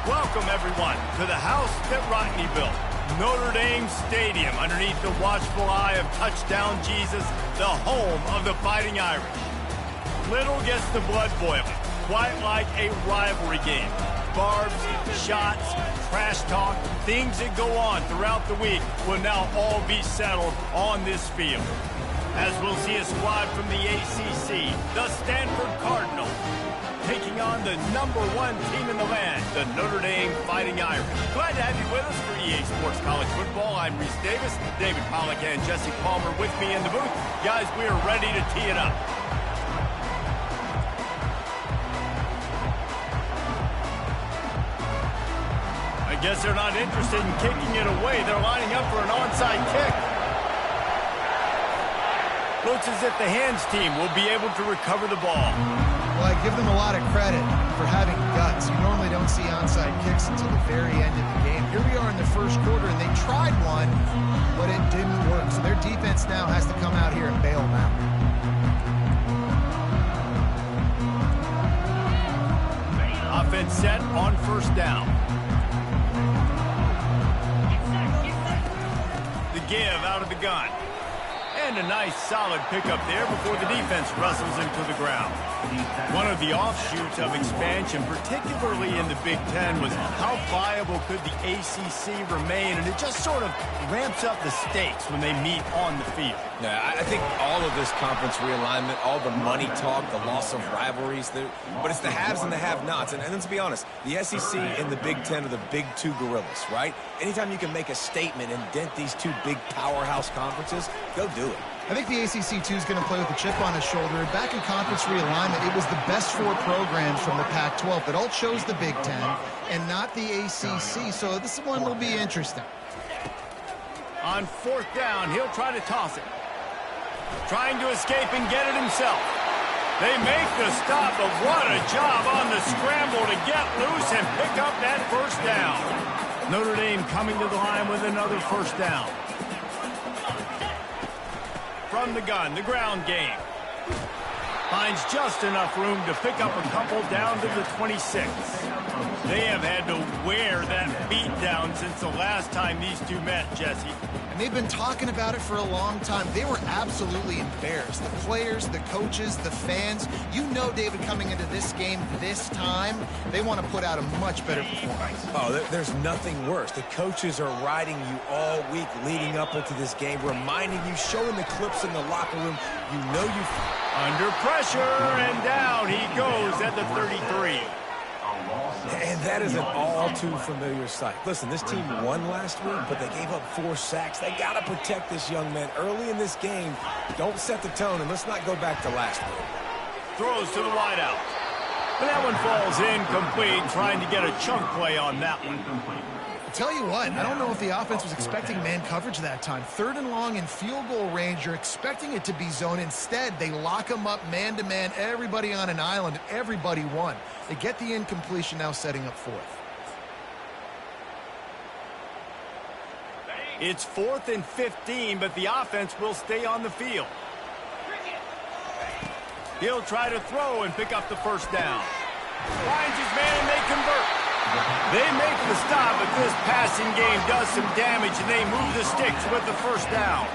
Welcome, everyone, to the house that Rodney built. Notre Dame Stadium, underneath the watchful eye of Touchdown Jesus, the home of the Fighting Irish. Little gets the blood boiling, quite like a rivalry game. Barbs, shots, trash talk, things that go on throughout the week will now all be settled on this field. As we'll see a squad from the ACC, the Stanford Cardinals, taking on the #1 team in the land, the Notre Dame Fighting Irish. Glad to have you with us for EA Sports College Football. I'm Reese Davis, David Pollack and Jesse Palmer with me in the booth. Guys, we are ready to tee it up. I guess they're not interested in kicking it away. They're lining up for an onside kick. Looks as if the hands team will be able to recover the ball. Well, I give them a lot of credit for having guts. You normally don't see onside kicks until the very end of the game. Here we are in the first quarter, and they tried one, but it didn't work. So their defense now has to come out here and bail them out. Offense set on first down. The give out of the gun. And a nice solid pickup there before the defense wrestles him to the ground. One of the offshoots of expansion, particularly in the Big Ten, was how viable could the ACC remain, and it just sort of ramps up the stakes when they meet on the field. Yeah, I think all of this conference realignment, all the money talk, the loss of rivalries, but it's the haves and the have-nots. And let's be honest, the SEC and the Big Ten are the big two gorillas, right? Anytime you can make a statement and dent these two big powerhouse conferences, go do it. I think the ACC, too, is going to play with a chip on his shoulder. Back in conference realignment, it was the best 4 programs from the Pac-12 that all chose the Big Ten and not the ACC, so this one will be interesting. On fourth down, he'll try to toss it. Trying to escape and get it himself. They make the stop, but what a job on the scramble to get loose and pick up that first down. Notre Dame coming to the line with another first down. From the gun, the ground game. Finds just enough room to pick up a couple down to the 26. They have had to wear that beat down since the last time these two met, Jesse. And they've been talking about it for a long time. They were absolutely embarrassed. The players, the coaches, the fans. You know, David, coming into this game this time, they want to put out a much better performance. Oh, there's nothing worse. The coaches are riding you all week leading up into this game, reminding you, showing the clips in the locker room. You know you... Under pressure, and down he goes at the 33. And that is an all-too-familiar sight. Listen, this team won last week, but they gave up 4 sacks. They got to protect this young man early in this game. Don't set the tone, and let's not go back to last week. Throws to the wideout. But that one falls incomplete, trying to get a chunk play on that one. Tell you what, I don't know if the offense was expecting man coverage that time. 3rd and long in field goal range, you're expecting it to be zone. Instead, they lock them up man-to-man, everybody on an island, everybody won. They get the incompletion, now setting up 4th. It's 4th and 15, but the offense will stay on the field. He'll try to throw and pick up the first down. Finds his man and they convert. They make the stop, but this passing game does some damage, and they move the sticks with the first down.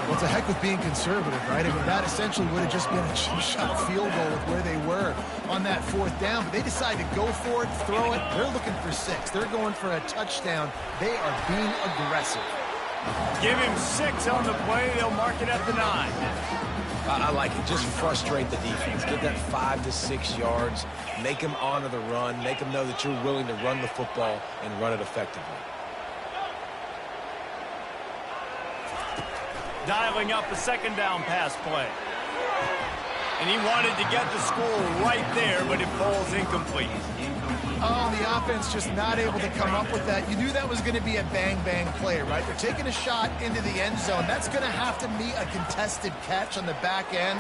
Well, it's a heck with being conservative, right? I mean, that essentially would have just been a cheap-shot field goal with where they were on that 4th down. But they decide to go for it, throw it. They're looking for 6. They're going for a touchdown. They are being aggressive. Give him 6 on the play. They'll mark it at the 9. I like it. Just frustrate the defense. Get that 5 to 6 yards. Make them honor the run. Make them know that you're willing to run the football and run it effectively. Dialing up a 2nd down pass play. And he wanted to get the score right there, but it falls incomplete. Oh, the offense just not able to come up with that. You knew that was going to be a bang-bang play, right? They're taking a shot into the end zone. That's going to have to meet a contested catch on the back end,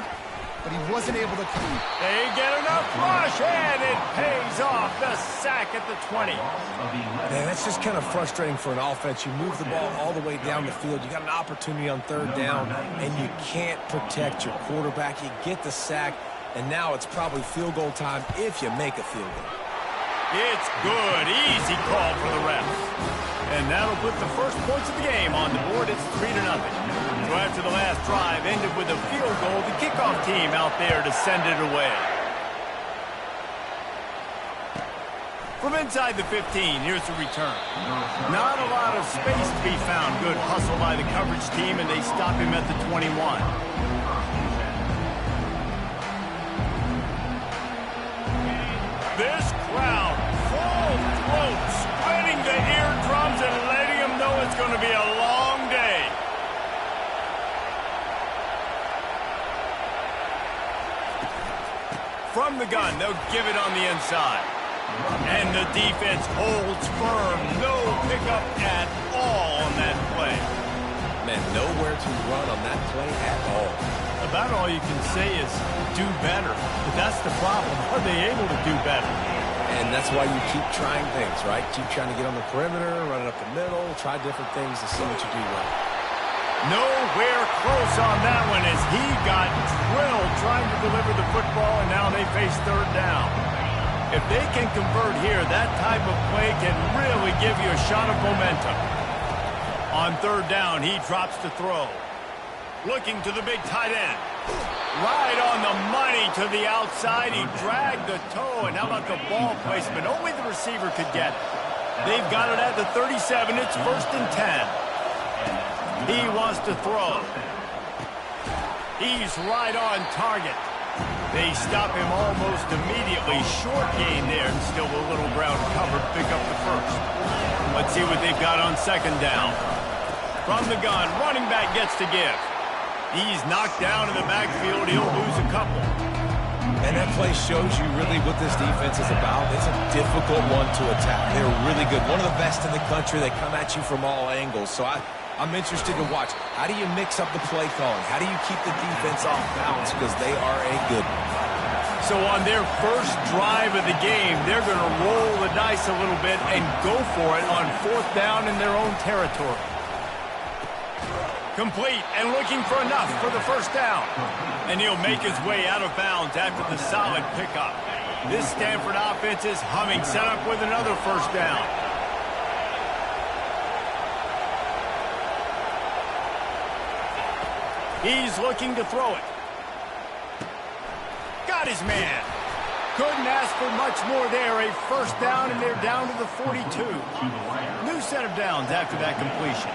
but he wasn't able to come. They get enough rush, and it pays off. The sack at the 20. Man, that's just kind of frustrating for an offense. You move the ball all the way down the field. You got an opportunity on 3rd down, and you can't protect your quarterback. You get the sack, and now it's probably field goal time if you make a field goal. It's good. Easy call for the refs. And that'll put the first points of the game on the board. It's 3-0. So after the last drive ended with a field goal, the kickoff team out there to send it away. From inside the 15, here's the return. Not a lot of space to be found. Good hustle by the coverage team, and they stop him at the 21. This crowd, full throat, spreading the eardrums and letting them know it's going to be a long day. From the gun, they'll give it on the inside. And the defense holds firm. No pickup at all on that play. Man, nowhere to run on that play at all. About all you can say is do better. But that's the problem. Are they able to do better? And that's why you keep trying things, right? Keep trying to get on the perimeter, run it up the middle, try different things to see what you do well. Nowhere close on that one as he got drilled trying to deliver the football, and now they face third down. If they can convert here, that type of play can really give you a shot of momentum. On third down, he drops to throw. Looking to the big tight end. Right on the money to the outside. He dragged the toe, and how about the ball placement? Only the receiver could get it. They've got it at the 37. It's 1st and 10. He wants to throw. He's right on target. They stop him almost immediately. Short gain there, and still a little ground covered. Pick up the first. Let's see what they've got on second down. From the gun, running back gets to give. He's knocked down in the backfield. He'll lose a couple. And that play shows you really what this defense is about. It's a difficult one to attack. They're really good. One of the best in the country. They come at you from all angles. So I'm interested to watch. How do you mix up the play calling? How do you keep the defense off balance? Because they are a good one. So on their first drive of the game, they're going to roll the dice a little bit and go for it on 4th down in their own territory. Complete and looking for enough for the first down. And he'll make his way out of bounds after the solid pickup. This Stanford offense is humming, set up with another first down. He's looking to throw it. Got his man. Couldn't ask for much more there. A first down, and they're down to the 42. New set of downs after that completion.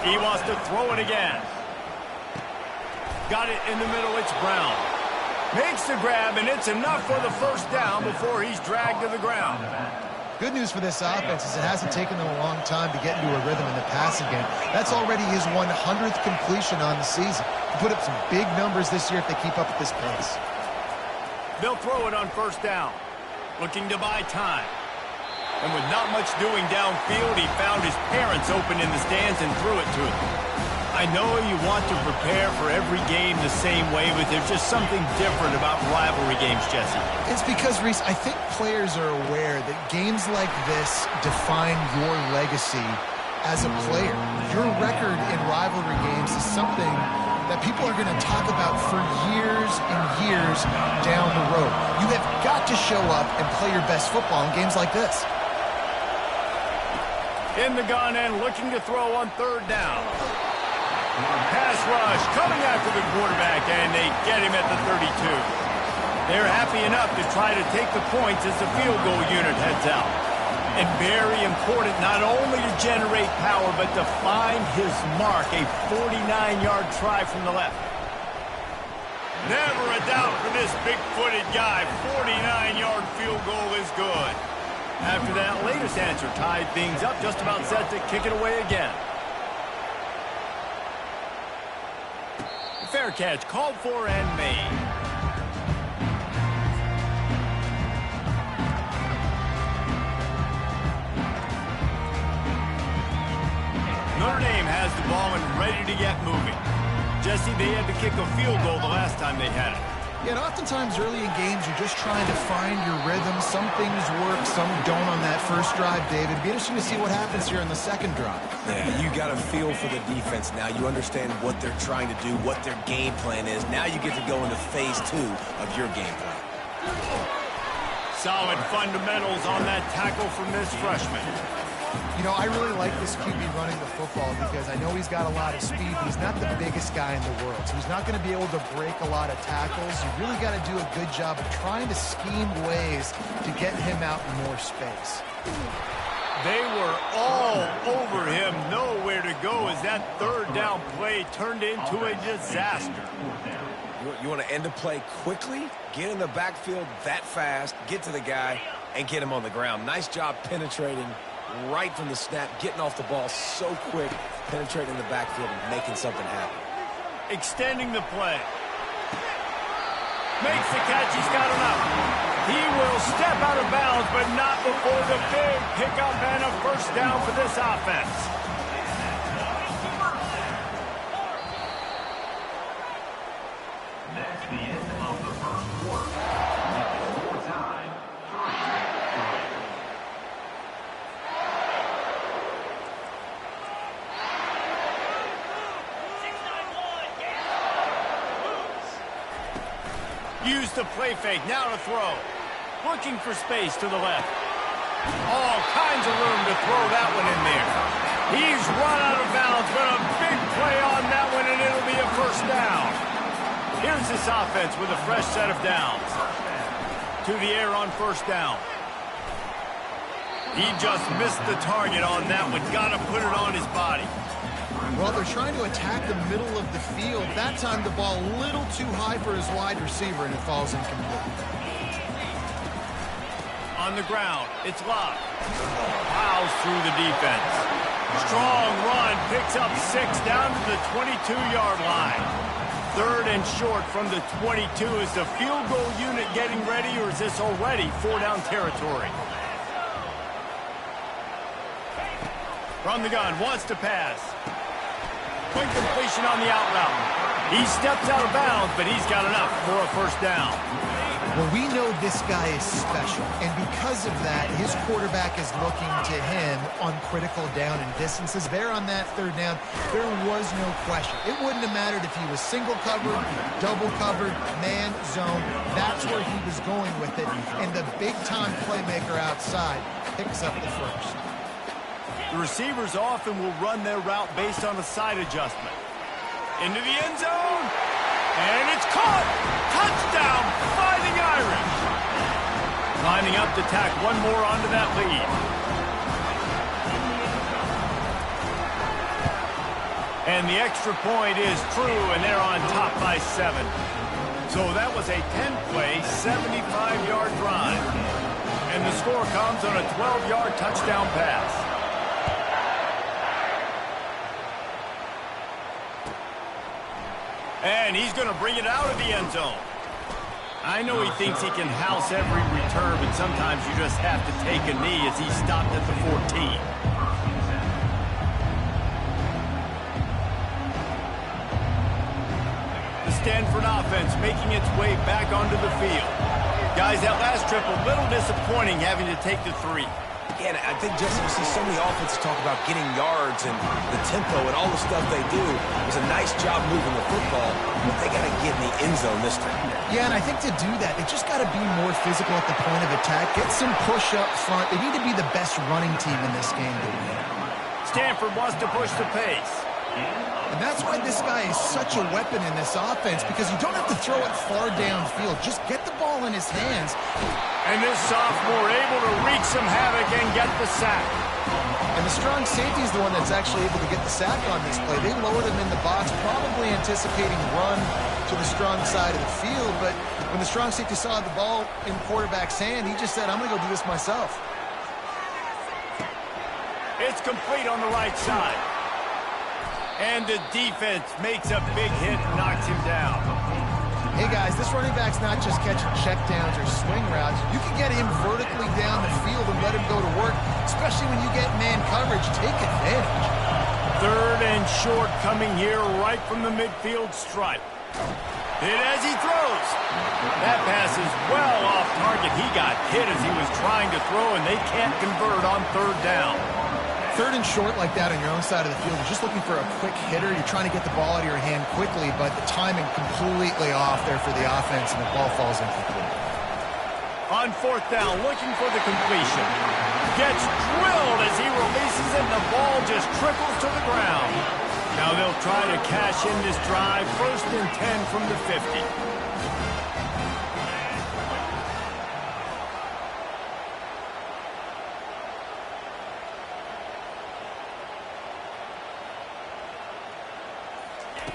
He wants to throw it again. Got it in the middle. It's Brown. Makes the grab, and it's enough for the first down before he's dragged to the ground. Good news for this offense is it hasn't taken them a long time to get into a rhythm in the passing game. That's already his 100th completion on the season. He'll put up some big numbers this year if they keep up at this pace. They'll throw it on first down. Looking to buy time. And with not much doing downfield, he found his parents open in the stands and threw it to him. I know you want to prepare for every game the same way, but there's just something different about rivalry games, Jesse. It's because, Reese, I think players are aware that games like this define your legacy as a player. Your record in rivalry games is something that people are going to talk about for years and years down the road. You have got to show up and play your best football in games like this. In the gun and looking to throw on third down. Pass rush coming after the quarterback, and they get him at the 32. They're happy enough to try to take the points as the field goal unit heads out. And very important not only to generate power, but to find his mark, a 49-yard try from the left. Never a doubt for this big-footed guy. 49-yard field goal is good. After that latest answer tied things up, just about set to kick it away again. Fair catch called for and made. Notre Dame has the ball and ready to get moving. Jesse, they had to kick a field goal the last time they had it. Yeah, and oftentimes early in games, you're just trying to find your rhythm. Some things work, some don't on that first drive, David. It'd be interesting to see what happens here on the second drive. Yeah, you got a feel for the defense now. You understand what they're trying to do, what their game plan is. Now you get to go into phase 2 of your game plan. Solid fundamentals on that tackle from this freshman. You know, I really like this QB running the football because I know he's got a lot of speed, but he's not the biggest guy in the world. So he's not going to be able to break a lot of tackles. You really got to do a good job of trying to scheme ways to get him out in more space. They were all over him. Nowhere to go as that third down play turned into a disaster. You want to end a play quickly, get in the backfield that fast, get to the guy, and get him on the ground. Nice job penetrating right from the snap, getting off the ball so quick, penetrating the backfield and making something happen. Extending the play. Makes the catch. He's got enough. He will step out of bounds, but not before the big pickup and a first down for this offense. That's the end of the first quarter. Score time, 3. Use the play fake. Now to throw. Looking for space to the left. All kinds of room to throw that one in there. He's run out of bounds, but a big play on that one, and it'll be a first down. Here's this offense with a fresh set of downs. To the air on first down. He just missed the target on that one. Got to put it on his body. Well, they're trying to attack the middle of the field. That time the ball a little too high for his wide receiver, and it falls incomplete. On the ground, it's locked. Plows through the defense. Strong run, picks up 6 down to the 22-yard line. 3rd and short from the 22. Is the field goal unit getting ready, or is this already 4-down territory? From the gun, wants to pass. Quick completion on the out route. He steps out of bounds, but he's got enough for a first down. Well, we know this guy is special, and because of that, his quarterback is looking to him on critical down and distances. There on that 3rd down, there was no question. It wouldn't have mattered if he was single covered, double covered, man, zone. That's where he was going with it, and the big-time playmaker outside picks up the first. The receivers often will run their route based on a side adjustment. Into the end zone, and it's caught! Touchdown, Fighting Irish! Lining up to tack one more onto that lead. And the extra point is true, and they're on top by 7. So that was a 10-play, 75-yard drive. And the score comes on a 12-yard touchdown pass. And he's going to bring it out of the end zone. I know he thinks he can house every return, but sometimes you just have to take a knee as he stopped at the 14. The Stanford offense making its way back onto the field. Guys, that last trip a little disappointing having to take the 3. Yeah, I think, Jesse, you see so many offenses talk about getting yards and the tempo and all the stuff they do. It was a nice job moving the football, but they got to get in the end zone this time. Yeah, and I think to do that, they just got to be more physical at the point of attack, get some push up front. They need to be the best running team in this game to win. Stanford wants to push the pace. And that's why this guy is such a weapon in this offense, because you don't have to throw it far downfield. Just get the ball in his hands. And this sophomore able to wreak some havoc and get the sack. And the strong safety is the one that's actually able to get the sack on this play. They lowered him in the box, probably anticipating run to the strong side of the field. But when the strong safety saw the ball in quarterback's hand, he just said, I'm going to go do this myself. It's complete on the right side. And the defense makes a big hit and knocks him down. Hey, guys, this running back's not just catching checkdowns or swing routes. You can get him vertically down the field and let him go to work, especially when you get man coverage. Take advantage. 3rd and short coming here right from the midfield stripe. Hit as he throws. That pass is well off target. He got hit as he was trying to throw, and they can't convert on 3rd down. 3rd and short like that on your own side of the field, you're just looking for a quick hitter. You're trying to get the ball out of your hand quickly, but the timing completely off there for the offense, and the ball falls incomplete. On fourth down, looking for the completion. Gets drilled as he releases it, and the ball just trickles to the ground. Now they'll try to cash in this drive. 1st and 10 from the 50.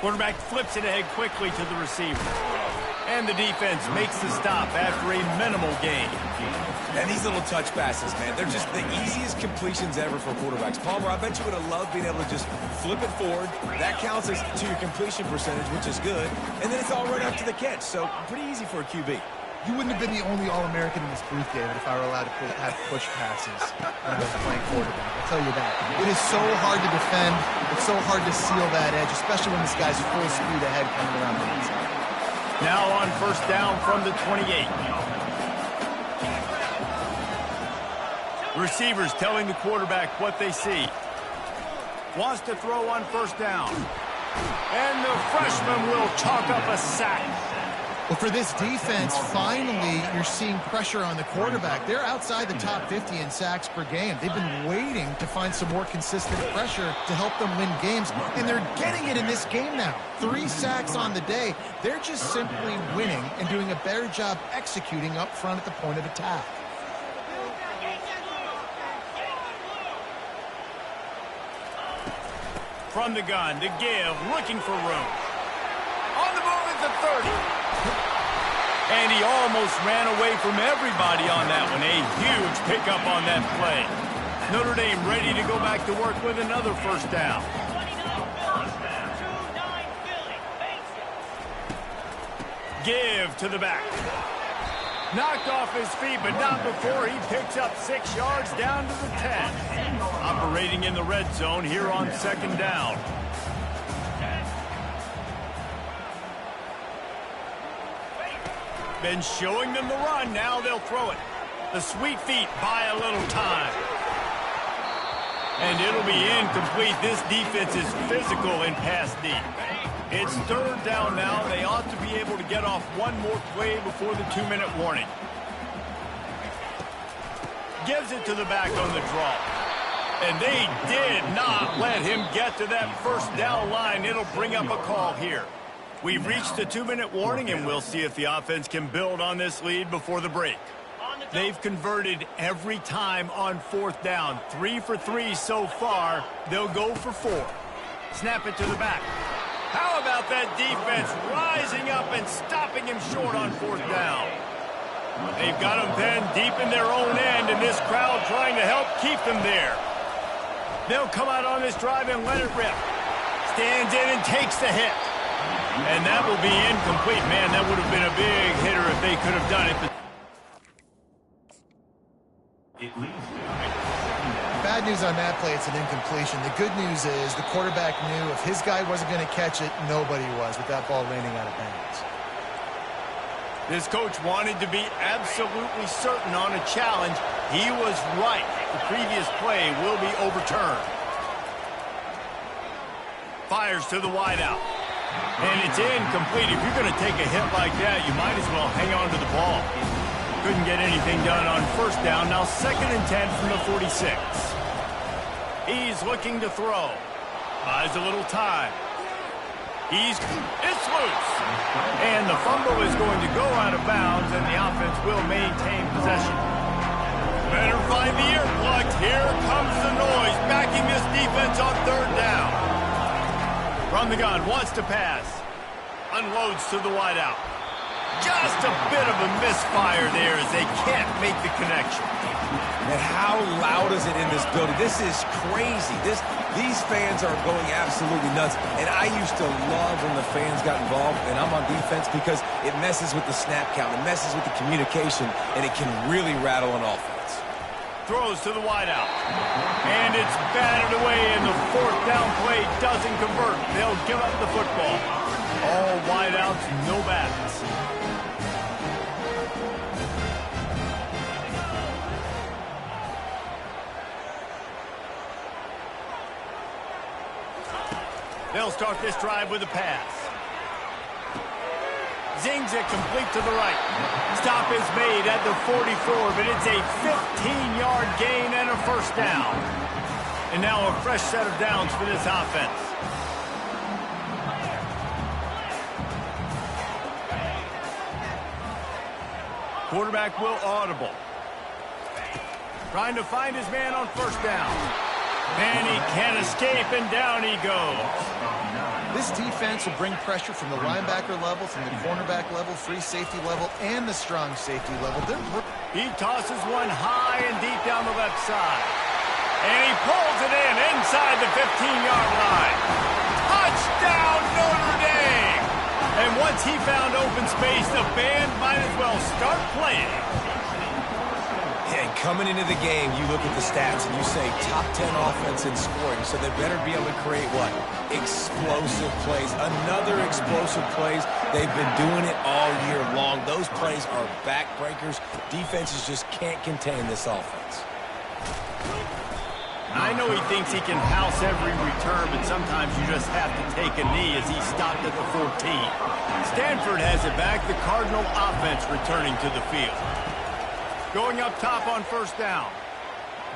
Quarterback flips it ahead quickly to the receiver. And the defense makes the stop after a minimal gain. And these little touch passes, man, they're just the easiest completions ever for quarterbacks. Palmer, I bet you would have loved being able to just flip it forward. That counts as to your completion percentage, which is good. And then it's all right after the catch, so pretty easy for a QB. You wouldn't have been the only All-American in this booth, David, if I were allowed to have push passes when I was playing quarterback. I'll tell you that. It is so hard to defend. It's so hard to seal that edge, especially when this guy's full speed ahead coming around the inside. Now on 1st down from the 28. Receivers telling the quarterback what they see. Wants to throw on 1st down. And the freshman will chalk up a sack. Well, for this defense, finally, you're seeing pressure on the quarterback. They're outside the top 50 in sacks per game. They've been waiting to find some more consistent pressure to help them win games, and they're getting it in this game now. 3 sacks on the day. They're just simply winning and doing a better job executing up front at the point of attack. From the gun to give, looking for room. On the move at the 30. And he almost ran away from everybody on that one. A huge pickup on that play. Notre Dame ready to go back to work with another 1st down. Give to the back. Knocked off his feet, but not before he picks up 6 yards down to the 10. Operating in the red zone here on 2nd down. Been showing them the run, now they'll throw it. The sweet feet buy a little time. And it'll be incomplete. This defense is physical in pass D. It's 3rd down now. They ought to be able to get off one more play before the 2-minute warning. Gives it to the back on the draw. And they did not let him get to that 1st down line. It'll bring up a call here. We've reached the 2-minute warning, and we'll see if the offense can build on this lead before the break. They've converted every time on 4th down. 3 for 3 so far. They'll go for 4. Snap it to the back. How about that defense rising up and stopping him short on 4th down? They've got him pinned deep in their own end, and this crowd trying to help keep them there. They'll come out on this drive and let it rip. Stands in and takes the hit. And that will be incomplete. Man, that would have been a big hitter if they could have done it. Bad news on that play, it's an incompletion. The good news is the quarterback knew if his guy wasn't going to catch it, nobody was with that ball landing out of bounds. This coach wanted to be absolutely certain on a challenge. He was right. The previous play will be overturned. Fires to the wideout. And it's incomplete. If you're going to take a hit like that, you might as well hang on to the ball. Couldn't get anything done on 1st down. Now 2nd and 10 from the 46. He's looking to throw. Buys a little time. It's loose. And the fumble is going to go out of bounds, and the offense will maintain possession. Better find the earplugs. Here comes the noise, backing this defense on 3rd down. From the gun, wants to pass. Unloads to the wideout. Just a bit of a misfire there as they can't make the connection. And how loud is it in this building? This is crazy. These fans are going absolutely nuts. And I used to love when the fans got involved, and I'm on defense because it messes with the snap count. It messes with the communication, and it can really rattle an offense. Throws to the wideout. And it's batted away, and the 4th down play doesn't convert. They'll give up the football. All wideouts, no bats. They'll start this drive with a pass. Zings it complete to the right. Stop is made at the 44, but it's a 15-yard gain and a first down. And now a fresh set of downs for this offense. Quarterback will audible. Trying to find his man on first down. And he can't escape, and down he goes. This defense will bring pressure from the linebacker level, from the cornerback level, free safety level, and the strong safety level. He tosses one high and deep down the left side. And he pulls it in inside the 15-yard line. Touchdown, Notre Dame! And once he found open space, the band might as well start playing. And coming into the game, you look at the stats and you say top 10 offense in scoring, so they better be able to create what? Explosive plays. Another explosive plays. They've been doing it all year long. Those plays are backbreakers. Defenses just can't contain this offense. I know he thinks he can house every return, but sometimes you just have to take a knee as he stopped at the 14. Stanford has it back. The Cardinal offense returning to the field. Going up top on first down.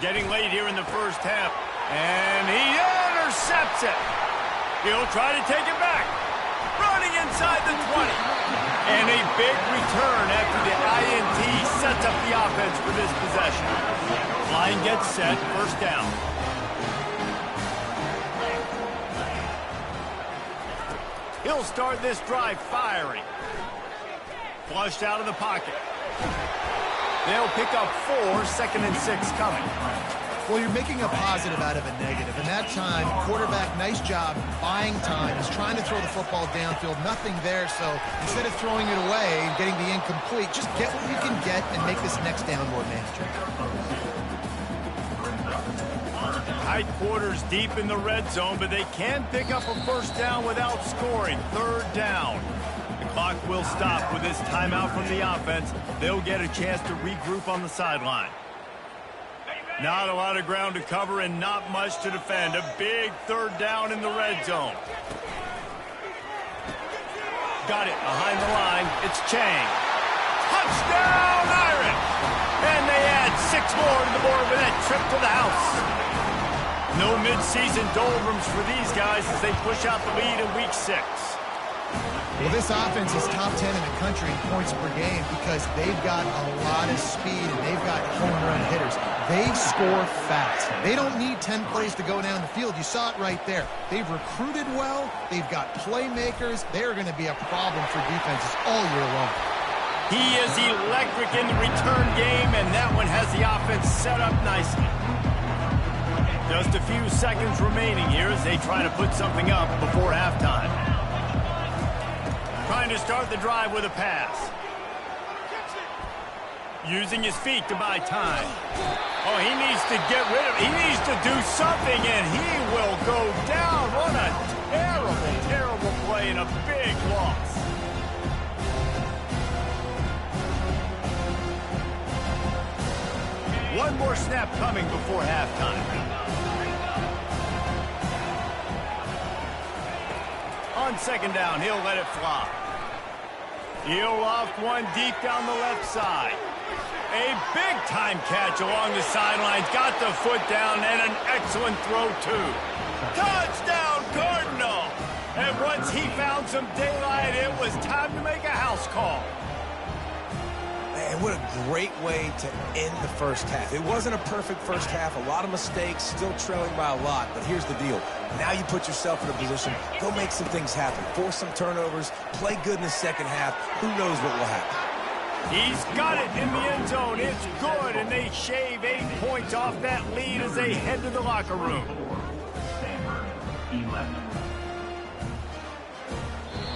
Getting late here in the first half. And he intercepts it. He'll try to take it back. Running inside the 20. And a big return after the INT sets up the offense for this possession. Line gets set. First down. He'll start this drive firing. Flushed out of the pocket. They'll pick up 4, 2nd and 6 coming. Well, you're making a positive out of a negative. And that time, quarterback, nice job buying time. He's trying to throw the football downfield. Nothing there, so instead of throwing it away and getting the incomplete, just get what you can get and make this next down more manageable. Tight quarters deep in the red zone, but they can pick up a first down without scoring. Third down. The clock will stop with this timeout from the offense. They'll get a chance to regroup on the sideline. Not a lot of ground to cover and not much to defend. A big third down in the red zone. Got it behind the line. It's Chang. Touchdown, Irish! And they add 6 more to the board with that trip to the house. No midseason doldrums for these guys as they push out the lead in week 6. Well, this offense is top 10 in the country in points per game because they've got a lot of speed and they've got home run hitters. They score fast. They don't need 10 plays to go down the field. You saw it right there. They've recruited well. They've got playmakers. They're going to be a problem for defenses all year long. He is electric in the return game, and that one has the offense set up nicely. Just a few seconds remaining here as they try to put something up before halftime. Trying to start the drive with a pass. Using his feet to buy time. Oh, he needs to get rid of it. He needs to do something, and he will go down. What a terrible, terrible play and a big loss. One more snap coming before halftime. On second down, he'll let it fly. He'll loft one deep down the left side. A big-time catch along the sidelines. Got the foot down and an excellent throw, too. Touchdown, Cardinal! And once he found some daylight, it was time to make a house call. Man, what a great way to end the first half. It wasn't a perfect first half. A lot of mistakes, still trailing by a lot. But here's the deal. Now you put yourself in a position, go make some things happen. Force some turnovers, play good in the second half. Who knows what will happen? He's got it in the end zone. It's good, and they shave 8 points off that lead as they head to the locker room.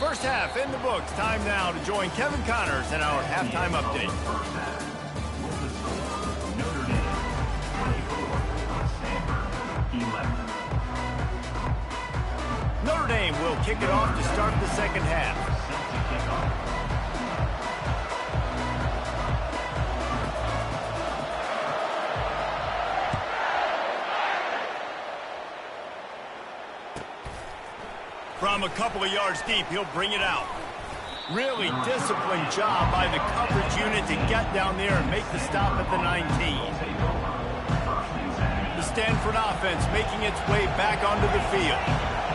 First half in the books. Time now to join Kevin Connors in our halftime update. Notre Dame 24, Stanford 11. Notre Dame will kick it off to start the second half. From a couple of yards deep, he'll bring it out. Really disciplined job by the coverage unit to get down there and make the stop at the 19. The Stanford offense making its way back onto the field.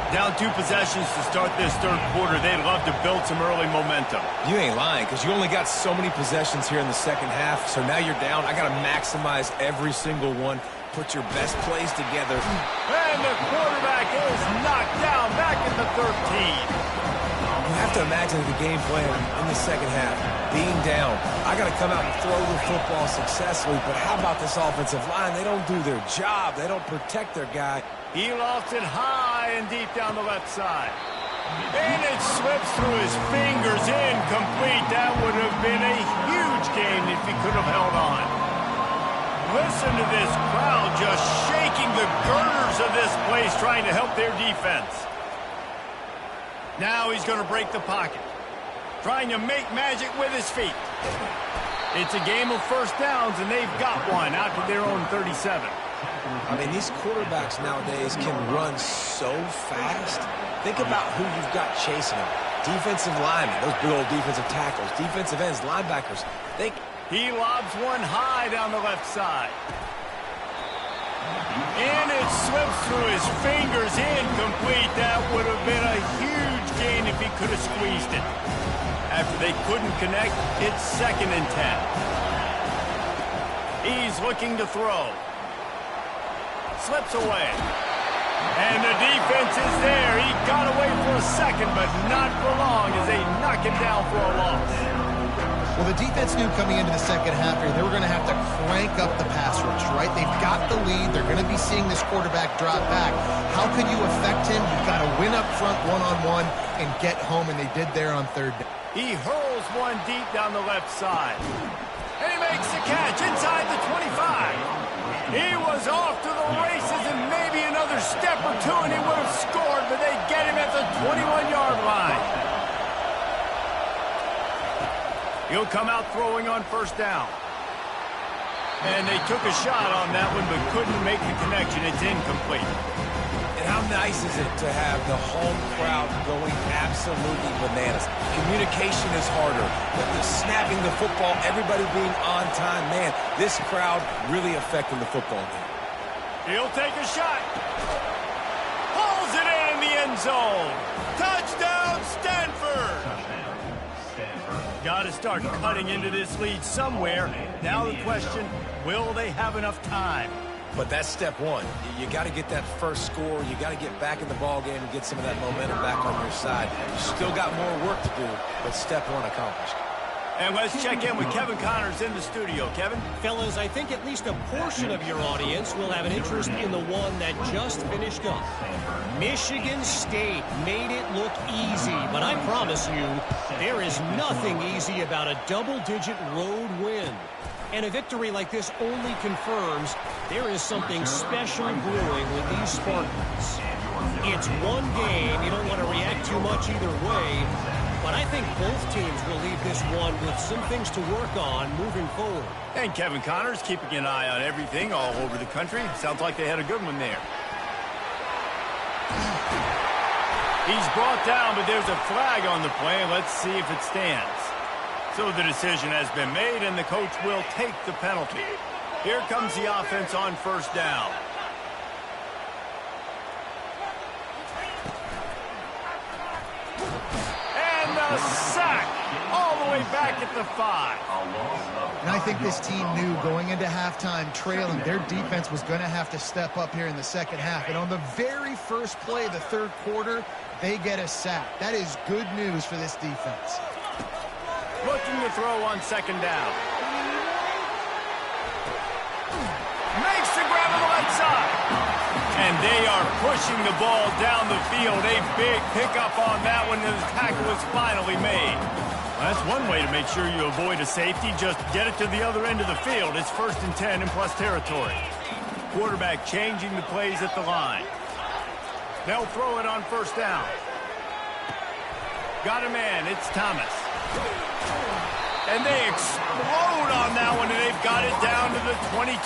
Down 2 possessions to start this third quarter. They'd love to build some early momentum. You ain't lying, because you only got so many possessions here in the second half, so now you're down. I got to maximize every single one. Put your best plays together. And the quarterback is knocked down back at the 13. You have to imagine the game plan in the second half. Being down, I got to come out and throw the football successfully, but how about this offensive line? They don't do their job. They don't protect their guy. He lofts it high and deep down the left side. And it slips through his fingers, incomplete. That would have been a huge gain if he could have held on. Listen to this crowd just shaking the girders of this place, trying to help their defense. Now he's going to break the pocket, trying to make magic with his feet. It's a game of first downs, and they've got one out to their own 37. I mean, these quarterbacks nowadays can run so fast. Think about who you've got chasing them. Defensive linemen, those big old defensive tackles, defensive ends, linebackers. He lobs one high down the left side. And it slips through his fingers, incomplete. That would have been a huge gain if he could have squeezed it. After they couldn't connect, it's 2nd and 10. He's looking to throw. Slips away. And the defense is there. He got away for a second, but not for long as they knock him down for a loss. Well, the defense knew coming into the second half here, they were going to have to crank up the pass rush, right? They've got the lead. They're going to be seeing this quarterback drop back. How can you affect him? You've got to win up front one-on-one and get home, and they did there on 3rd down. He hurls one deep down the left side. And he makes the catch inside the 25. He was off to the races, and maybe another step or two, and he would have scored, but they get him at the 21-yard line. He'll come out throwing on 1st down. And they took a shot on that one, but couldn't make the connection. It's incomplete. And how nice is it to have the home crowd going absolutely bananas? Communication is harder. The snapping the football, everybody being on time. Man, this crowd really affecting the football game. He'll take a shot. Hauls it in the end zone. Touchdown, Stanford! Got to start cutting into this lead somewhere. Now the question, will they have enough time? But that's step one. You got to get that first score. You got to get back in the ball game and get some of that momentum back on your side. You still got more work to do, but step one accomplished. And let's check in with Kevin Connors in the studio. Kevin? Fellas, I think at least a portion of your audience will have an interest in the one that just finished up. Michigan State made it look easy, but I promise you, there is nothing easy about a double-digit road win. And a victory like this only confirms there is something special brewing with these Spartans. It's one game. You don't want to react too much either way. But I think both teams will leave this one with some things to work on moving forward. And Kevin Connors keeping an eye on everything all over the country. Sounds like they had a good one there. He's brought down, but there's a flag on the play, and let's see if it stands. So the decision has been made, and the coach will take the penalty. Here comes the offense on 1st down. And the sack all the way back at the 5. And I think this team knew going into halftime trailing, their defense was going to have to step up here in the second half. And on the very first play of the 3rd quarter, they get a sack. That is good news for this defense. Looking to throw on 2nd down. Makes the grab on the left side. And they are pushing the ball down the field. A big pickup on that one, and the tackle was finally made. Well, that's one way to make sure you avoid a safety. Just get it to the other end of the field. It's 1st and 10 in plus territory. Quarterback changing the plays at the line. They'll throw it on 1st down. Got a man. It's Thomas. And they explode on that one, and they've got it down to the 22.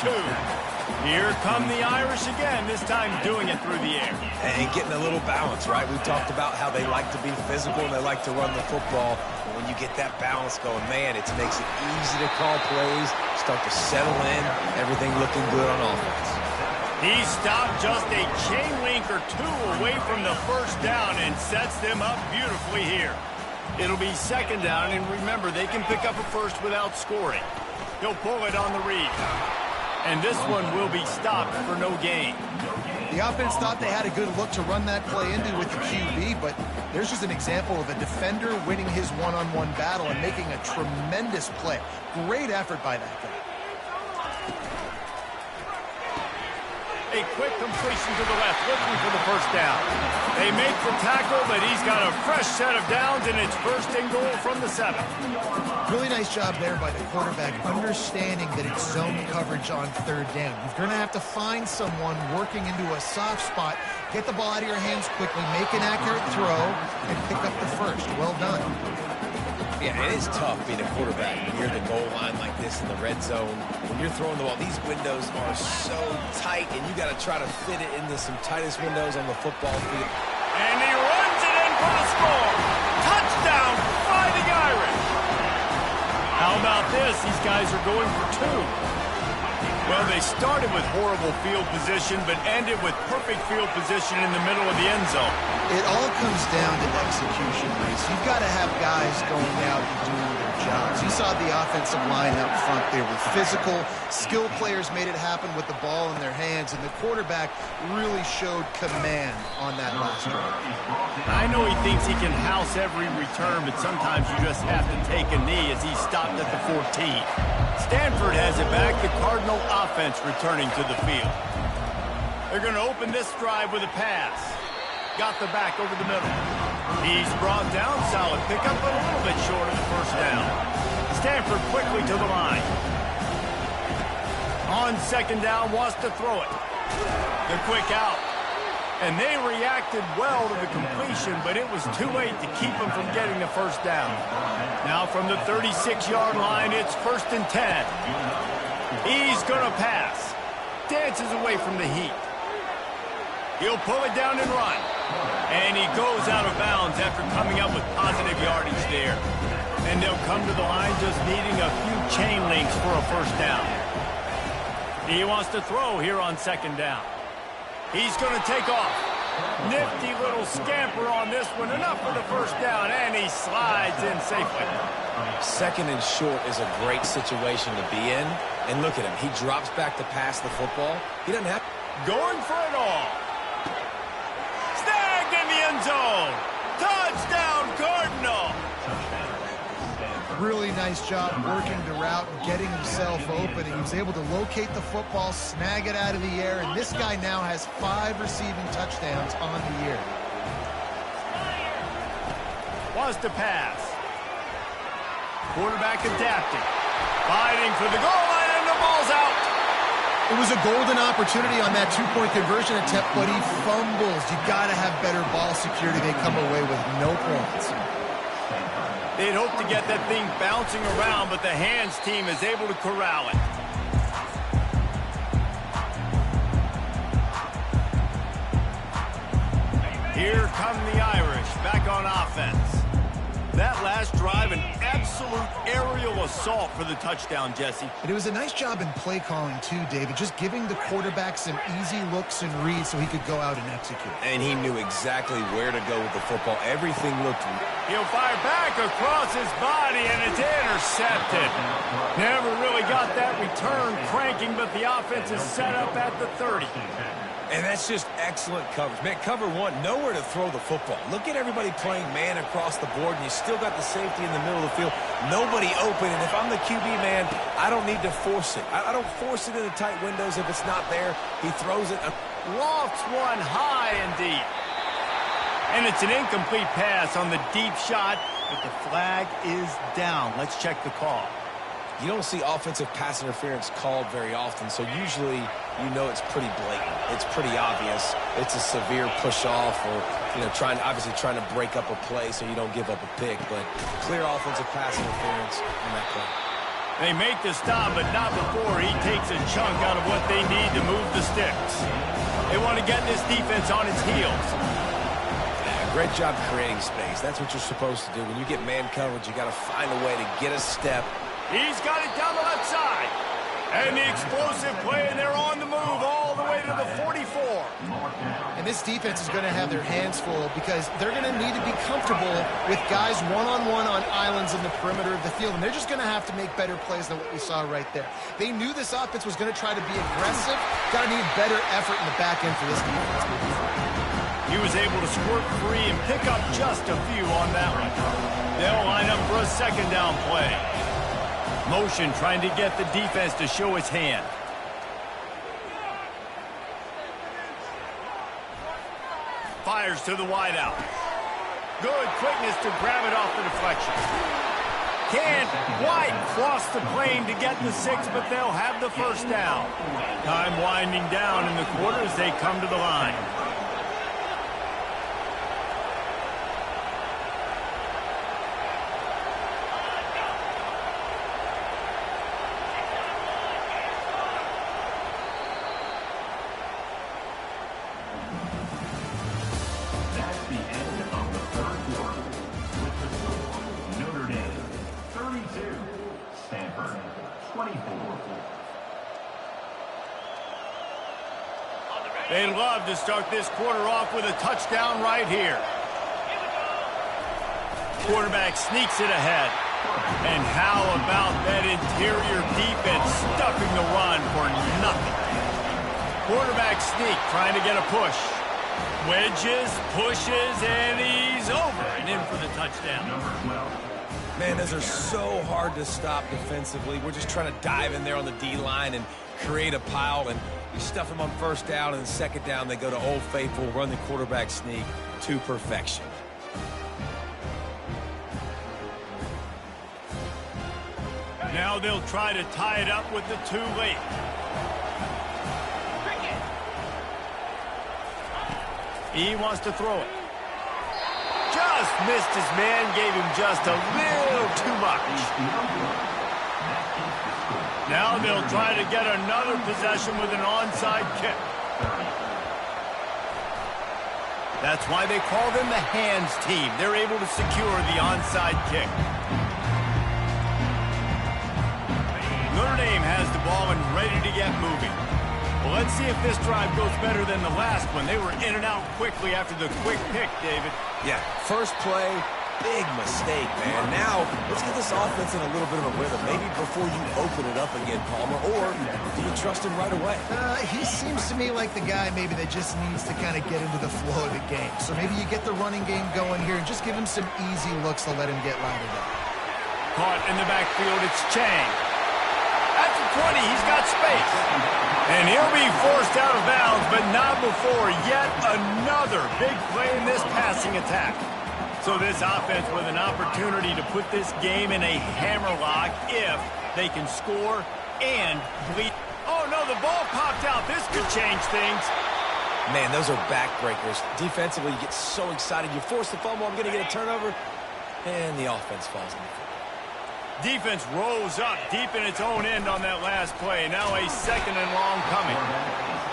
Here come the Irish again, this time doing it through the air. And getting a little balance, right? We talked about how they like to be physical and they like to run the football. And when you get that balance going, man, it makes it easy to call plays, start to settle in, everything looking good on offense. He stopped just a chain link or two away from the first down and sets them up beautifully here. It'll be second down, and remember, they can pick up a first without scoring. He'll pull it on the read. And this one will be stopped for no gain. The offense thought they had a good look to run that play into with the QB, but there's just an example of a defender winning his one-on-one battle and making a tremendous play. Great effort by that guy. A quick completion to the left, looking for the first down. They make the tackle, but he's got a fresh set of downs, and it's first and goal from the 7. Really nice job there by the quarterback, understanding that it's zone coverage on third down. You're going to have to find someone working into a soft spot, get the ball out of your hands quickly, make an accurate throw, and pick up the first. Well done. Yeah, it is tough being a quarterback near the goal line like this in the red zone. When you're throwing the ball, these windows are so tight, and you got to try to fit it into some tightest windows on the football field. And he runs it in for the score. Touchdown, Fighting Irish. How about this? These guys are going for 2. Well, they started with horrible field position, but ended with perfect field position in the middle of the end zone. It all comes down to execution, Reese. You've got to have guys going out and doing their jobs. You saw the offensive line up front. They were physical. Skilled players made it happen with the ball in their hands, and the quarterback really showed command on that last drive. I know he thinks he can house every return, but sometimes you just have to take a knee as he stopped at the 14. Stanford has it back. The Cardinal offense returning to the field. They're going to open this drive with a pass. Got the back over the middle. He's brought down. Solid pickup, but a little bit short of the first down. Stanford quickly to the line. On second down, wants to throw it. The quick out. And they reacted well to the completion, but it was too late to keep them from getting the first down. Now from the 36-yard line, it's first and 10. He's going to pass. Dances away from the heat. He'll pull it down and run. And he goes out of bounds after coming up with positive yardage there. And they'll come to the line just needing a few chain links for a first down. He wants to throw here on second down. He's going to take off. Nifty little scamper on this one. Enough for the first down, and he slides in safely. Second and short is a great situation to be in. And look at him. He drops back to pass the football. He doesn't have... Going for it all. Snagged in the end zone. Touchdown, Cardinal. Really nice job working the route and getting himself open. He was able to locate the football, snag it out of the air, and this guy now has 5 receiving touchdowns on the year. Wants to pass. Quarterback adapting. Fighting for the goal line, and the ball's out. It was a golden opportunity on that 2-point conversion attempt, but he fumbles. You got to have better ball security. They come away with no points. They'd hope to get that thing bouncing around, but the hands team is able to corral it. Here come the Irish back on offense. That last drive, an absolute aerial assault for the touchdown, Jesse. And it was a nice job in play calling, too, David, just giving the quarterback some easy looks and reads so he could go out and execute. And he knew exactly where to go with the football. Everything looked... He'll fire back across his body, and it's intercepted. Never really got that return cranking, but the offense is set up at the 30. And that's just excellent coverage. Man, cover one, nowhere to throw the football. Look at everybody playing man across the board, and you still got the safety in the middle of the field. Nobody open, and if I'm the QB, man, I don't need to force it. I don't force it into tight windows if it's not there. He throws it. Lofts one high and deep. And it's an incomplete pass on the deep shot, but the flag is down. Let's check the call. You don't see offensive pass interference called very often, so usually you know it's pretty blatant. It's pretty obvious. It's a severe push-off or, obviously trying to break up a play so you don't give up a pick, but clear offensive pass interference on that play. They make the stop, but not before he takes a chunk out of what they need to move the sticks. They want to get this defense on its heels. Great job creating space. That's what you're supposed to do. When you get man coverage, you got to find a way to get a step. He's got it down the left side. And the explosive play, and they're on the move all the way to the 44. And this defense is going to have their hands full because they're going to need to be comfortable with guys one-on-one on islands in the perimeter of the field. And they're just going to have to make better plays than what we saw right there. They knew this offense was going to try to be aggressive. Got to need better effort in the back end for this defense. He was able to squirt free and pick up just a few on that one. They'll line up for a second down play. Motion trying to get the defense to show its hand. Fires to the wideout. Good quickness to grab it off the deflection. Can't quite cross the plane to get the 6, but they'll have the first down. Time winding down in the quarter as they come to the line. Stanford, 24. They'd love to start this quarter off with a touchdown right here. Quarterback sneaks it ahead. And how about that interior defense stuffing the run for nothing? Quarterback sneak trying to get a push. Wedges, pushes, and he's over and in for the touchdown. Man, those are so hard to stop defensively. We're just trying to dive in there on the D-line and create a pile, and you stuff them on first down, and then second down they go to Old Faithful, run the quarterback sneak to perfection. Now they'll try to tie it up with the 2 late. He wants to throw it. Just missed his man, gave him just a little too much. Now they'll try to get another possession with an onside kick. That's why they call them the hands team. They're able to secure the onside kick. Notre Dame has the ball and ready to get moving. Well, let's see if this drive goes better than the last one. They were in and out quickly after the quick pick, David. Yeah, first play, big mistake, man. Now, let's get this offense in a little bit of a rhythm. Maybe before you open it up again, Palmer, or do you trust him right away? He seems to me like the guy maybe that just needs to kind of get into the flow of the game. So maybe you get the running game going here and just give him some easy looks to let him get louder up. Caught in the backfield, it's Chang. At the 20, he's got space. And he'll be forced out of bounds, but not before yet another big play in this passing attack. So this offense with an opportunity to put this game in a hammerlock if they can score and bleed. Oh, no, the ball popped out. This could change things. Man, those are backbreakers. Defensively, you get so excited. You force the fumble, I'm going to get a turnover, and the offense falls on the floor. Defense rose up deep in its own end on that last play. Now a second and long coming.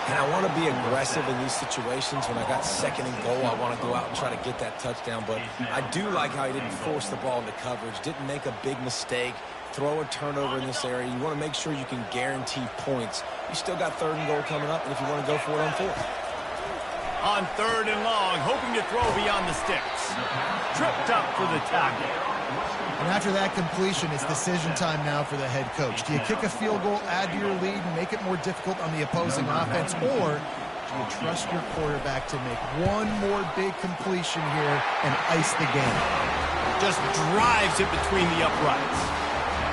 And I want to be aggressive in these situations. When I got second and goal, I want to go out and try to get that touchdown. But I do like how he didn't force the ball into coverage, didn't make a big mistake, throw a turnover in this area. You want to make sure you can guarantee points. You still got third and goal coming up, and if you want to go for it on fourth. On third and long, hoping to throw beyond the sticks. Tripped up for the tackle. And after that completion, it's decision time now for the head coach. Do you kick a field goal, add to your lead, and make it more difficult on the opposing offense, or do you trust your quarterback to make one more big completion here and ice the game? Just drives it between the uprights.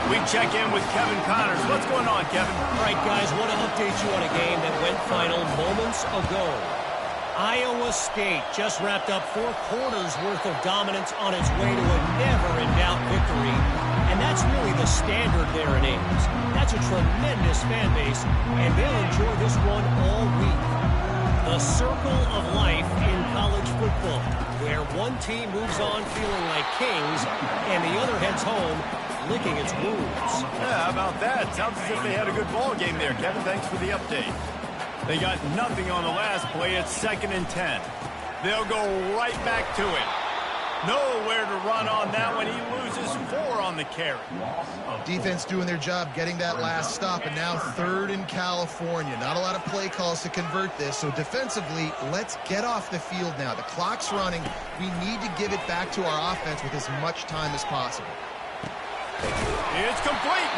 We check in with Kevin Connors. What's going on, Kevin? All right, guys, want to update you on a game that went final moments ago. Iowa State just wrapped up 4 quarters worth of dominance on its way to a never-in-doubt victory. And that's really the standard there in Ames. That's a tremendous fan base, and they'll enjoy this one all week. The circle of life in college football. NFL, where one team moves on feeling like kings and the other heads home licking its wounds. Yeah, how about that? Sounds as if they had a good ball game there. Kevin, thanks for the update. They got nothing on the last play. It's 2nd and 10. They'll go right back to it. Nowhere to run on that one. He loses 4 on the carry. Defense doing their job getting that last stop, and now 3rd in California. Not a lot of play calls to convert this, so defensively, let's get off the field now. The clock's running. We need to give it back to our offense with as much time as possible. It's complete.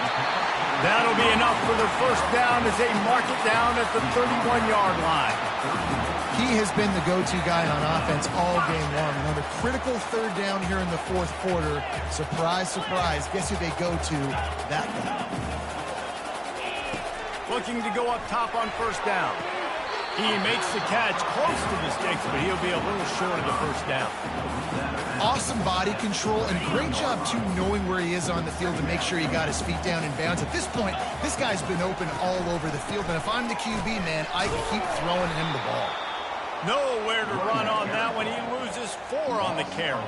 That'll be enough for the first down as they mark it down at the 31-yard line. He has been the go-to guy on offense all game long. Another critical 3rd down here in the 4th quarter. Surprise, surprise. Guess who they go to? That guy. Looking to go up top on 1st down. He makes the catch close to the sticks, but he'll be a little short of the 1st down. Awesome body control and great job, too, knowing where he is on the field to make sure he got his feet down in bounds. At this point, this guy's been open all over the field, and if I'm the QB, man, I keep throwing him the ball. Nowhere to run on that one. He loses 4 on the carry.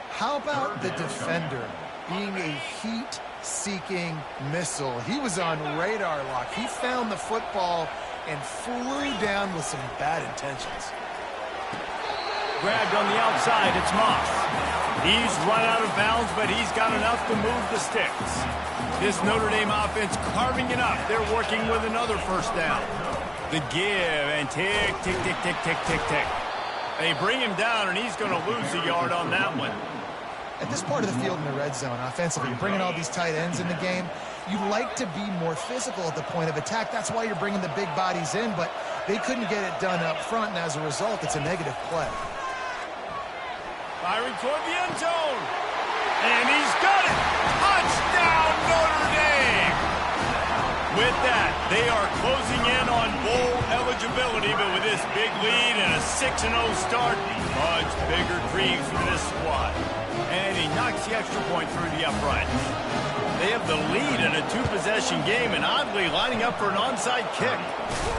How about the defender being a heat-seeking missile? He was on radar lock. He found the football and flew down with some bad intentions. Grabbed on the outside, it's Moss. He's run out of bounds, but he's got enough to move the sticks. This Notre Dame offense carving it up. They're working with another 1st down. The give, and tick, tick, tick, tick, tick, tick, tick. They bring him down, and he's going to lose a yard on that one. At this part of the field in the red zone, offensively, you're bringing all these tight ends in the game. You'd like to be more physical at the point of attack. That's why you're bringing the big bodies in, but they couldn't get it done up front, and as a result, it's a negative play. Firing toward the end zone. And he's got it. Touchdown, Notre Dame. With that, they are closing in on bowl eligibility, but with this big lead and a 6-0 start, much bigger dreams for this squad. And he knocks the extra point through the uprights. They have the lead in a 2-possession game and oddly lining up for an onside kick.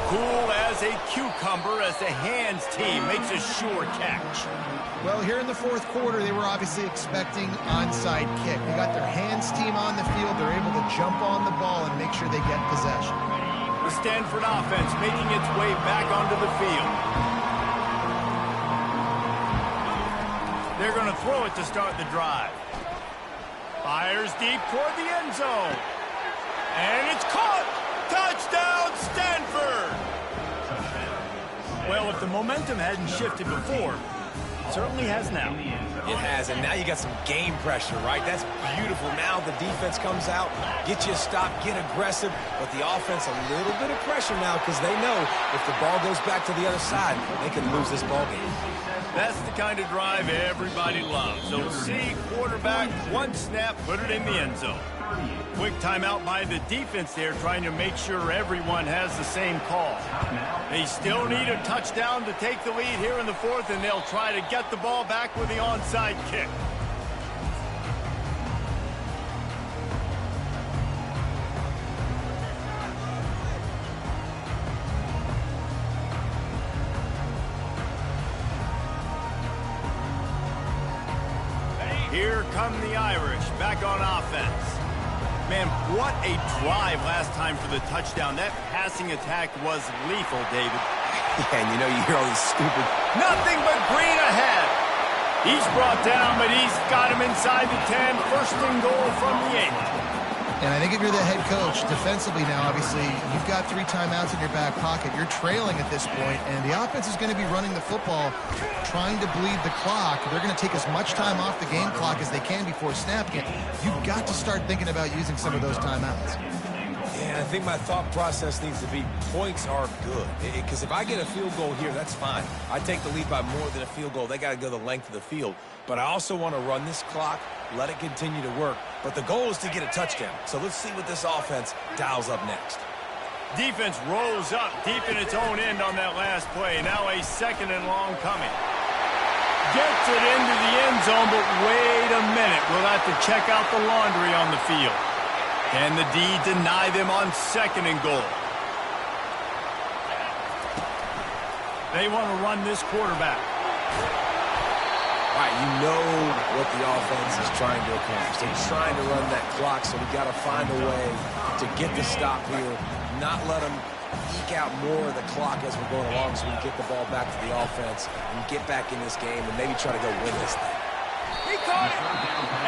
Cool as a cucumber as the hands team makes a sure catch. Well, here in the 4th quarter, they were obviously expecting onside kick. They got their hands team on the field. They're able to jump on the ball and make sure they get possession. The Stanford offense making its way back onto the field. They're going to throw it to start the drive. Fires deep toward the end zone. And it's caught! Touchdown, Stanford! Well, if the momentum hadn't shifted before, it certainly has now. It has, and now you got some game pressure, right? That's beautiful. Now the defense comes out, get you a stop, get aggressive, but the offense a little bit of pressure now because they know if the ball goes back to the other side, they can lose this ball game. That's the kind of drive everybody loves. So see, quarterback, one snap, put it in the end zone. Quick timeout by the defense there, trying to make sure everyone has the same call. They still need a touchdown to take the lead here in the 4th, and they'll try to get the ball back with the onside kick. Here come the Irish, back on offense. Man, what a drive last time for the touchdown. That passing attack was lethal, David. Yeah, and you know, you hear all these stupid... Nothing but green ahead. He's brought down, but he's got him inside the 10. 1st and goal from the 8. And I think if you're the head coach, defensively now, obviously, you've got 3 timeouts in your back pocket. You're trailing at this point, and the offense is going to be running the football, trying to bleed the clock. They're going to take as much time off the game clock as they can before snapping it. You've got to start thinking about using some of those timeouts. Yeah, I think my thought process needs to be points are good. Because if I get a field goal here, that's fine. I take the lead by more than a field goal. They got to go the length of the field. But I also want to run this clock, let it continue to work. But the goal is to get a touchdown. So let's see what this offense dials up next. Defense rolls up deep in its own end on that last play. Now a 2nd and long coming. Gets it into the end zone, but wait a minute. We'll have to check out the laundry on the field. Can the D deny them on 2nd and goal? They want to run this quarterback. All right, you know what the offense is trying to accomplish. They're trying to run that clock, so we got to find a way to get the stop here, not let them eke out more of the clock as we're going along so we can get the ball back to the offense and get back in this game and maybe try to go win this thing. He caught it,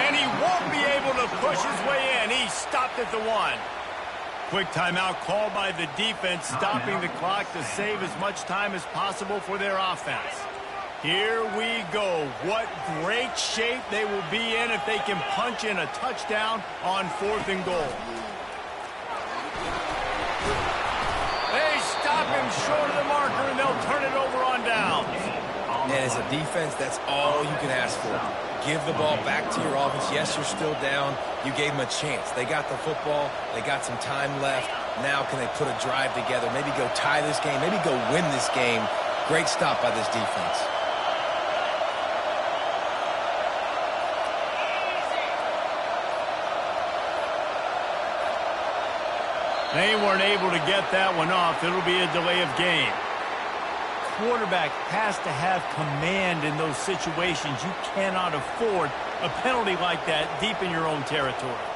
and he won't be able to push his way in. He stopped at the 1. Quick timeout called by the defense, stopping the clock to save as much time as possible for their offense. Here we go. What great shape they will be in if they can punch in a touchdown on 4th and goal. They stop him short of the marker, and they'll turn it over on downs. And as a defense, that's all you can ask for. Give the ball back to your offense. Yes, you're still down. You gave them a chance. They got the football. They got some time left. Now can they put a drive together? Maybe go tie this game. Maybe go win this game. Great stop by this defense. They weren't able to get that one off. It'll be a delay of game. Quarterback has to have command in those situations. You cannot afford a penalty like that deep in your own territory.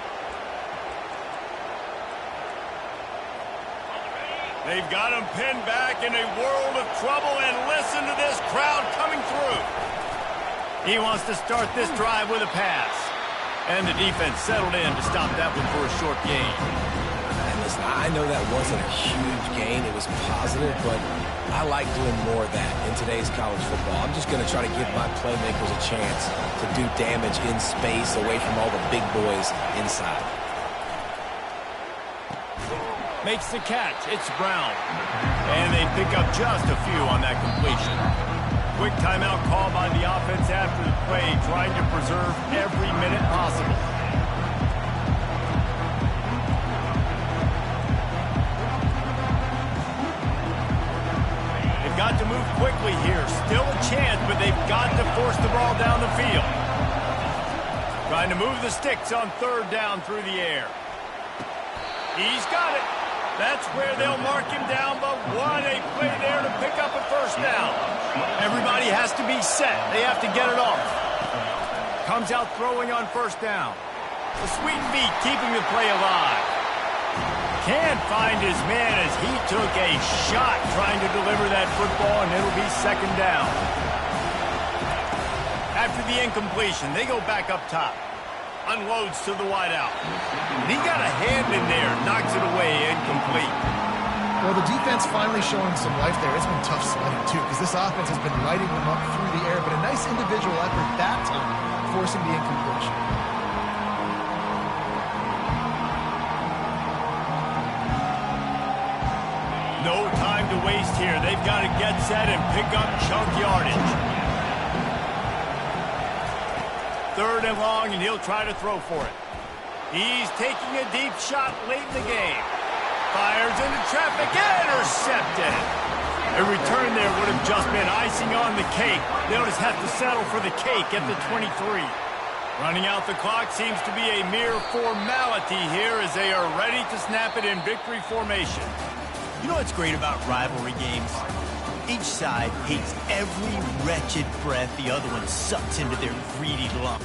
They've got him pinned back in a world of trouble, and listen to this crowd coming through. He wants to start this drive with a pass. And the defense settled in to stop that one for a short gain. Listen, I know that wasn't a huge gain. It was positive, but I like doing more of that in today's college football. I'm just going to try to give my playmakers a chance to do damage in space away from all the big boys inside. Makes the catch. It's Brown. And they pick up just a few on that completion. Quick timeout call by the offense after the play, trying to preserve every minute possible. Got to move quickly here. Still a chance, but they've got to force the ball down the field. Trying to move the sticks on 3rd down through the air. He's got it. That's where they'll mark him down, but what a play there to pick up a 1st down. Everybody has to be set. They have to get it off. Comes out throwing on 1st down. A sweet beat keeping the play alive. Can't find his man as he took a shot trying to deliver that football, and it'll be 2nd down. After the incompletion, they go back up top. Unloads to the wideout. He got a hand in there, knocks it away, incomplete. Well, the defense finally showing some life there. It's been tough sledding, too, because this offense has been lighting them up through the air, but a nice individual effort that time, forcing the incompletion. No time to waste here. They've got to get set and pick up chunk yardage. 3rd and long, and he'll try to throw for it. He's taking a deep shot late in the game. Fires into traffic, intercepted. A return there would have just been icing on the cake. They'll just have to settle for the cake at the 23. Running out the clock seems to be a mere formality here as they are ready to snap it in victory formation. You know what's great about rivalry games? Each side hates every wretched breath the other one sucks into their greedy lungs.